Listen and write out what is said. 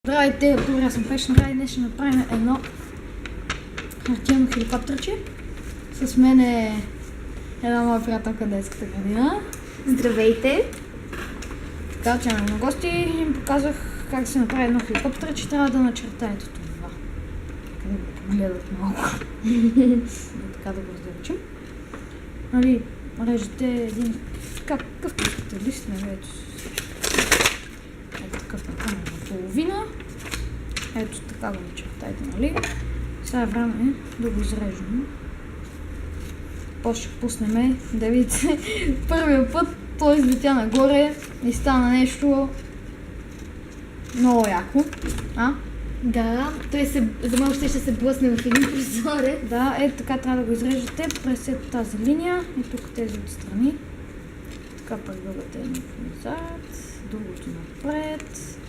Здравейте, добре, аз съм Пеш. Днес ще направим едно хартиено хеликоптерче. С мен е една моя приятелка детската градина. Здравейте! Така, че на гости им показах как се направи едно хеликоптерче. Трябва да начертаете това. Къде го погледат малко. Така да го разделчим. Нали, режете един какъвто искате лист, ето такъв на половина. Ето така го начертайте, нали? Сега е време да го изрежем. После ще пуснем, да видите, първия път той излетя нагоре и стана нещо много яко. Да, той за малко ще се блъсне в един прозорец. Да, ето така трябва да го изрежете през тази линия и тук тези отстрани. Така прегървате едното назад, другото напред.